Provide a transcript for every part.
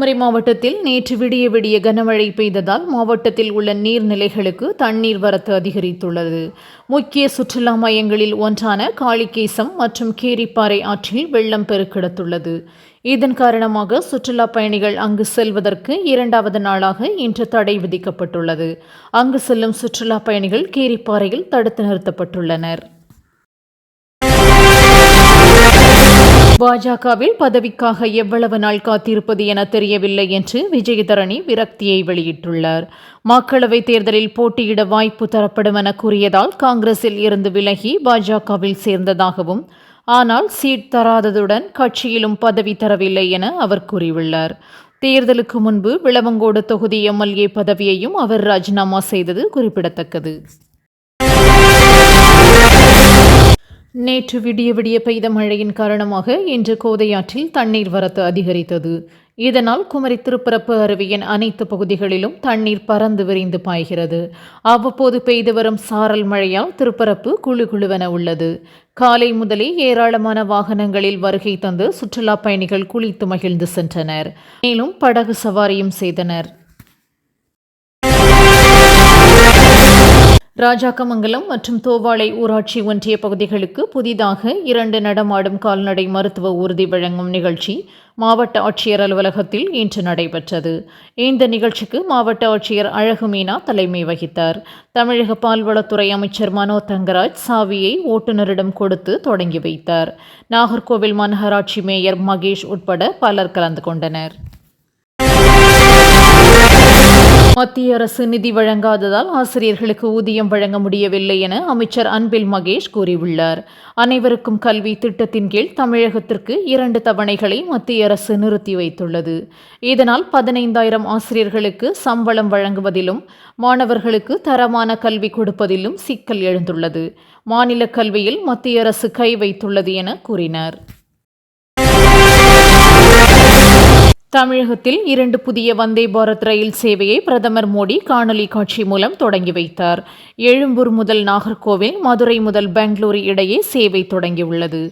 குமரி மாவட்டத்தில் நேற்று விடிய விடிய கனமழை பெய்ததால் மாவட்டத்தில் உள்ள நீர்நிலைகளுக்கு தண்ணீர் வரத்து அதிகரித்துள்ளது. முக்கிய சுற்றுலா மையங்களில் ஒன்றான காளிகேசம் மற்றும் கேரிப்பாறை ஆற்றில் வெள்ளம் பெருக்கெடுத்துள்ளது. இதன் காரணமாக சுற்றுலா பயணிகள் அங்கு செல்வதற்கு 2வது நாளாக இன்று தடை விதிக்கப்பட்டுள்ளது. அங்கு செல்லும் சுற்றுலா பயணிகள் கேரிப்பாறையில் தடுத்து நிறுத்தப்பட்டுள்ளனர். பாஜகவில் பதவிக்காக எவ்வளவு நாள் காத்திருப்பது என தெரியவில்லை என்று விஜயதரணி விரக்தியை வெளியிட்டுள்ளார். மக்களவைத் தேர்தலில் போட்டியிட வாய்ப்பு தரப்படும் என கூறியதால் காங்கிரஸில் இருந்து விலகி பாஜகவில் சேர்ந்ததாகவும், ஆனால் சீட் தராததுடன் கட்சியிலும் பதவி தரவில்லை என அவர் கூறியுள்ளார். தேர்தலுக்கு முன்பு விளவங்கோடு தொகுதி எம்எல்ஏ பதவியையும் அவர் ராஜினாமா செய்தது குறிப்பிடத்தக்கது. நேற்று விடிய விடிய பெய்த மழையின் காரணமாக இன்று கோதையாற்றில் தண்ணீர் வரத்து அதிகரித்தது. இதனால் குமரி திருப்பரப்பு அருவியின் அனைத்து பகுதிகளிலும் தண்ணீர் பறந்து விரிந்து பாய்கிறது. அவ்வப்போது பெய்து வரும் சாரல் மழையால் திருப்பரப்பு குளுகுளுவென உள்ளது. காலை முதலே ஏராளமான வாகனங்களில் வருகை தந்து சுற்றுலா பயணிகள் குளித்து மகிழ்ந்து சென்றனர். மேலும் படகு சவாரியும் செய்தனர். ராஜாக்கமங்கலம் மற்றும் தோவாளை ஊராட்சி ஒன்றிய பகுதிகளுக்கு புதிதாக 2 நடமாடும் கால்நடை மருத்துவ ஊர்தி வழங்கும் நிகழ்ச்சி மாவட்ட ஆட்சியர் அலுவலகத்தில் இன்று நடைபெற்றது. இந்த நிகழ்ச்சிக்கு மாவட்ட ஆட்சியர் அழகுமீனா தலைமை வகித்தார். தமிழக பால்வளத்துறை அமைச்சர் மனோ தங்கராஜ் சாவியை ஓட்டுநரிடம் கொடுத்து தொடங்கி வைத்தார். நாகர்கோவில் மாநகராட்சி மேயர் மகேஷ் உட்பட பலர் கலந்து கொண்டனர். மத்திய அரசு நிதி வழங்காததால் ஆசிரியர்களுக்கு ஊதியம் வழங்க முடியவில்லை என அமைச்சர் அன்பில் மகேஷ் கூறியுள்ளார். அனைவருக்கும் கல்வி திட்டத்தின் கீழ் தமிழகத்திற்கு 2 தவணைகளை மத்திய அரசு நிறுத்தி வைத்துள்ளது. இதனால் 15,000 ஆசிரியர்களுக்கு சம்பளம் வழங்குவதிலும் மாணவர்களுக்கு தரமான கல்வி கொடுப்பதிலும் சிக்கல் எழுந்துள்ளது. மாநில கல்வியில் மத்திய அரசு கை வைத்துள்ளது என கூறினார். தமிழகத்தில் 2 புதிய வந்தே பாரத் ரயில் சேவையை பிரதமர் மோடி காணொலி காட்சி மூலம் தொடங்கி வைத்தார். எழும்பூர் முதல் நாகர்கோவில், மதுரை முதல் பெங்களூரு இடையே சேவை தொடங்கியுள்ளது.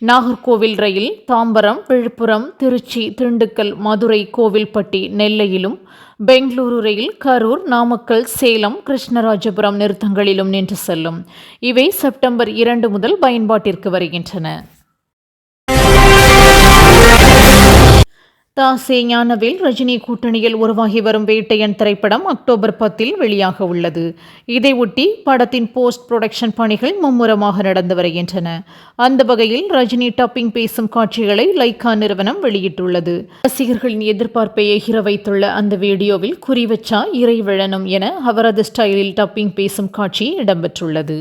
நாகர்கோவில் ரயில் தாம்பரம், விழுப்புரம், திருச்சி, திண்டுக்கல், மதுரை, கோவில்பட்டி, நெல்லையிலும், பெங்களூரு ரயில் கரூர், நாமக்கல், சேலம், கிருஷ்ணராஜபுரம் நிறுத்தங்களிலும் நின்று செல்லும். இவை செப்டம்பர் 2 முதல் பயன்பாட்டிற்கு வருகின்றன. தாசே ஞானவேல் ரஜினி கூட்டணியில் உருவாகி வரும் வேட்டையன் திரைப்படம் அக்டோபர் 10 வெளியாக உள்ளது. இதையொட்டி படத்தின் போஸ்ட் புரொடக்ஷன் பணிகள் மும்முரமாக நடந்து வருகின்றன. அந்த வகையில் ரஜினி டப்பிங் பேசும் காட்சிகளை லைக்கா நிறுவனம் வெளியிட்டுள்ளது. ரசிகர்களின் எதிர்பார்ப்பை எகிர வைத்துள்ள அந்த வீடியோவில் குறிவச்சா இறை விழணும் என அவரது ஸ்டைலில் டப்பிங் பேசும் காட்சி இடம்பெற்றுள்ளது.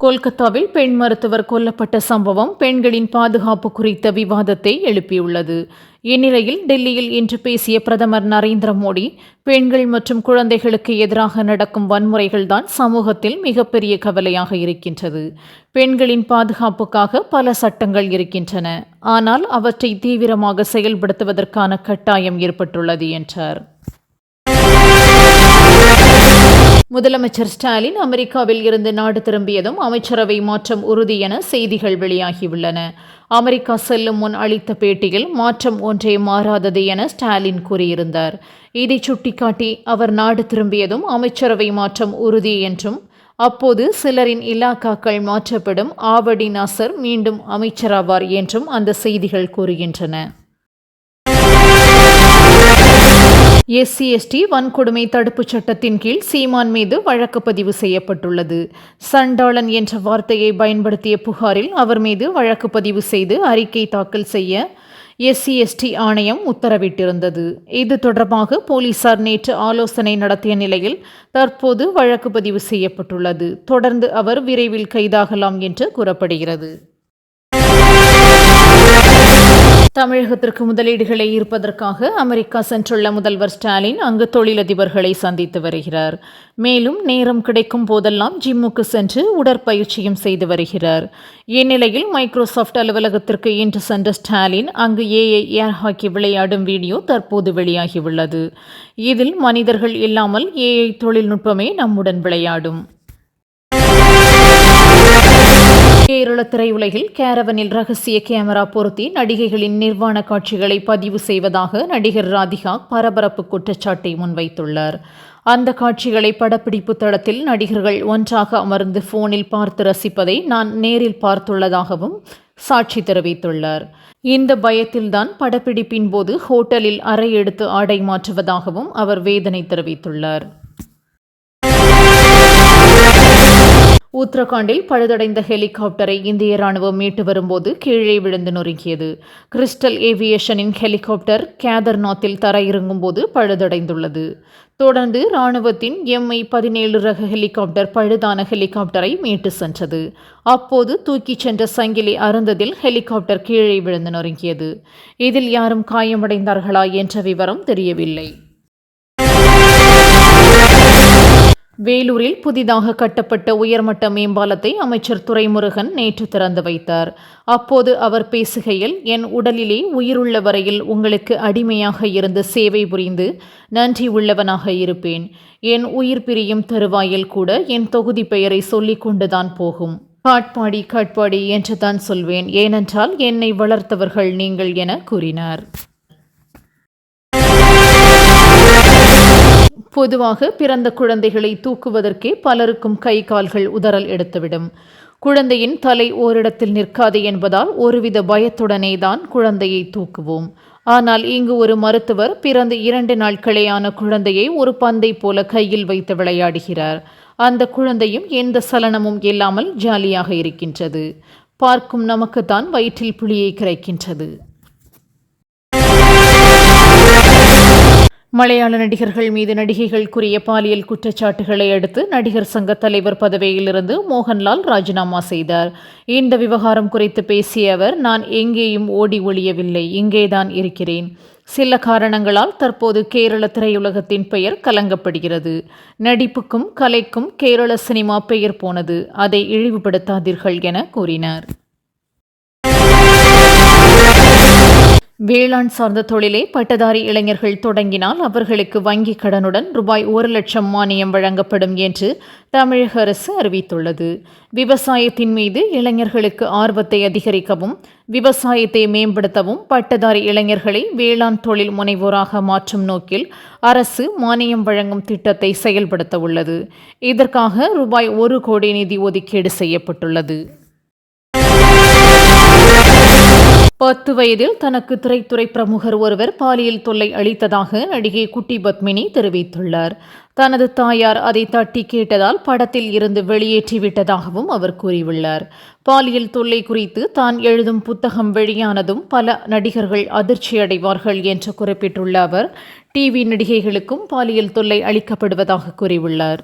கொல்கத்தாவில் பெண் மருத்துவர் கொல்லப்பட்ட சம்பவம் பெண்களின் பாதுகாப்பு குறித்த விவாதத்தை எழுப்பியுள்ளது. இந்நிலையில் டெல்லியில் இன்று பேசிய பிரதமர் நரேந்திர மோடி, பெண்கள் மற்றும் குழந்தைகளுக்கு எதிராக நடக்கும் வன்முறைகள்தான் சமூகத்தில் மிகப்பெரிய கவலையாக இருக்கின்றது. பெண்களின் பாதுகாப்புக்காக பல சட்டங்கள் இருக்கின்றன. ஆனால் அவற்றை தீவிரமாக செயல்படுத்துவதற்கான கட்டாயம் ஏற்பட்டுள்ளது என்றார். முதலமைச்சர் ஸ்டாலின் அமெரிக்காவில் இருந்து நாடு திரும்பியதும் அமைச்சரவை மாற்றம் உறுதி என செய்திகள் வெளியாகியுள்ளன. அமெரிக்கா செல்லும் முன் அளித்த பேட்டியில் மாற்றம் ஒன்றே மாறாதது என ஸ்டாலின் கூறியிருந்தார். இதை சுட்டிக்காட்டி அவர் நாடு திரும்பியதும் அமைச்சரவை மாற்றம் உறுதி என்றும், அப்போது சிலரின் இலாக்காக்கள் மாற்றப்படும், ஆவடி நாசர் மீண்டும் அமைச்சராவார் என்றும் அந்த செய்திகள் கூறுகின்றன. SC/ST வன்கொடுமை தடுப்புச் சட்டத்தின் கீழ் சீமான் மீது வழக்கு பதிவு செய்யப்பட்டுள்ளது. சண்டாளன் என்ற வார்த்தையை பயன்படுத்திய புகாரில் அவர் மீது வழக்கு பதிவு செய்து அறிக்கை தாக்கல் செய்ய SC/ST ஆணையம் உத்தரவிட்டிருந்தது. இது தொடர்பாக போலீசார் நேற்று ஆலோசனை நடத்திய நிலையில் தற்போது வழக்கு பதிவு செய்யப்பட்டுள்ளது. தொடர்ந்து அவர் விரைவில் கைதாகலாம் என்று கூறப்படுகிறது. தமிழகத்திற்கு முதலீடுகளை ஈர்ப்பதற்காக அமெரிக்கா சென்றுள்ள முதல்வர் ஸ்டாலின் அங்கு தொழிலதிபர்களை சந்தித்து வருகிறார். மேலும் நேரம் கிடைக்கும் போதெல்லாம் ஜிம்முக்கு சென்று உடற்பயிற்சியும் செய்து வருகிறார். இந்நிலையில் மைக்ரோசாஃப்ட் அலுவலகத்திற்கு இன்று சென்ற ஸ்டாலின் அங்கு AI ஏர் ஹாக்கி விளையாடும் வீடியோ தற்போது வெளியாகியுள்ளது. இதில் மனிதர்கள் இல்லாமல் AI தொழில்நுட்பமே நம்முடன் விளையாடும். கேரள திரையுலகில் கேரவனில் ரகசிய கேமரா பொருத்தி நடிகைகளின் நிர்வாண காட்சிகளை பதிவு செய்வதாக நடிகர் ராதிகா பரபரப்பு குற்றச்சாட்டை முன்வைத்துள்ளார். அந்த காட்சிகளை படப்பிடிப்பு தளத்தில் நடிகர்கள் ஒன்றாக அமர்ந்து போனில் பார்த்து ரசிப்பதை நான் நேரில் பார்த்துள்ளதாகவும் சாட்சி தெரிவித்துள்ளார். இந்த பயத்தில்தான் படப்பிடிப்பின் போது ஹோட்டலில் அறை எடுத்து ஆடை மாற்றுவதாகவும் அவர் வேதனை தெரிவித்துள்ளார். உத்தரகாண்டில் பழுதடைந்த ஹெலிகாப்டரை இந்திய ராணுவம் மீட்டு வரும்போது கீழே விழுந்து நொறுங்கியது. கிறிஸ்டல் ஏவியேஷனின் ஹெலிகாப்டர் கேதர்நாத்தில் தரையிறங்கும் போது பழுதடைந்துள்ளது. தொடர்ந்து ராணுவத்தின் MI-17 ரக ஹெலிகாப்டர் பழுதான ஹெலிகாப்டரை மீட்டு சென்றது. அப்போது தூக்கிச் சென்ற சங்கிலி அறுந்ததில் ஹெலிகாப்டர் கீழே விழுந்து நொறுங்கியது. இதில் யாரும் காயமடைந்தார்களா என்ற விவரம் தெரியவில்லை. வேலூரில் புதிதாக கட்டப்பட்ட உயர்மட்ட மேம்பாலத்தை அமைச்சர் துரைமுருகன் நேற்று திறந்து வைத்தார். அப்போது அவர் பேசுகையில், என் உடலிலே உயிருள்ள வரையில் உங்களுக்கு அடிமையாக இருந்து சேவை புரிந்து நன்றி உள்ளவனாக இருப்பேன். என் உயிர் பிரியும் தருவாயில் கூட என் தொகுதி பெயரை சொல்லிக் கொண்டுதான் போகும். காட்பாடி காட்பாடி என்று தான் சொல்வேன். ஏனென்றால் என்னை வளர்த்தவர்கள் நீங்கள் என கூறினார். பொதுவாக பிறந்த குழந்தைகளை தூக்குவதற்கே பலருக்கும் கை கால்கள் உதறல் எடுத்துவிடும். குழந்தையின் தலை ஓரிடத்தில் நிற்காது என்பதால் ஒருவித பயத்துடனே தான் குழந்தையை தூக்குவோம். ஆனால் இங்கு ஒரு மருத்துவர் பிறந்து 2 நாட்களே ஆன குழந்தையை ஒரு பந்தை போல கையில் வைத்து விளையாடுகிறார். அந்த குழந்தையும் எந்த சலனமும் இல்லாமல் ஜாலியாக இருக்கின்றது. பார்க்கும் நமக்குத்தான் வயிற்றில் புளியை கரைக்கின்றது. மலையாள நடிகர்கள் மீது நடிகைகள் கூறிய பாலியல் குற்றச்சாட்டுகளை அடுத்து நடிகர் சங்க தலைவர் பதவியிலிருந்து மோகன்லால் ராஜினாமா செய்தார். இந்த விவகாரம் குறித்து பேசிய அவர், நான் எங்கேயும் ஓடி ஒளியவில்லை, இங்கேதான் இருக்கிறேன். சில காரணங்களால் தற்போது கேரள திரையுலகத்தின் பெயர் கலங்கப்படுகிறது. நடிப்புக்கும் கலைக்கும் கேரள சினிமா பெயர் போனது. அதை இழிவுபடுத்தாதீர்கள் என கூறினார். வேளாண் சார்ந்த தொழிலை பட்டதாரி இளைஞர்கள் தொடங்கினால் அவர்களுக்கு வங்கிக் கடனுடன் ரூபாய் 1,00,000 மானியம் வழங்கப்படும் என்று தமிழக அரசு அறிவித்துள்ளது. விவசாயத்தின் மீது இளைஞர்களுக்கு ஆர்வத்தை அதிகரிக்கவும் விவசாயத்தை மேம்படுத்தவும் பட்டதாரி இளைஞர்களை வேளாண் தொழில் முனைவோராக மாற்றும் நோக்கில் அரசு மானியம் வழங்கும் திட்டத்தை செயல்படுத்த உள்ளது. இதற்காக ரூபாய் 1 கோடி நிதி ஒதுக்கீடு செய்யப்பட்டுள்ளது. 10 வயதில் தனக்கு திரைத்துறை பிரமுகர் ஒருவர் பாலியல் தொல்லை அளித்ததாக நடிகை குட்டி பத்மினி தெரிவித்துள்ளார். தனது தாயார் அதை தட்டி கேட்டதால் படத்தில் இருந்து வெளியேற்றிவிட்டதாகவும் அவர் கூறியுள்ளார். பாலியல் தொல்லை குறித்து தான் எழுதும் புத்தகம் வெளியானதும் பல நடிகர்கள் அதிர்ச்சியடைவார்கள் என்று குறிப்பிட்டுள்ள அவர், டிவி நடிகைகளுக்கும் பாலியல் தொல்லை அளிக்கப்படுவதாக கூறியுள்ளார்.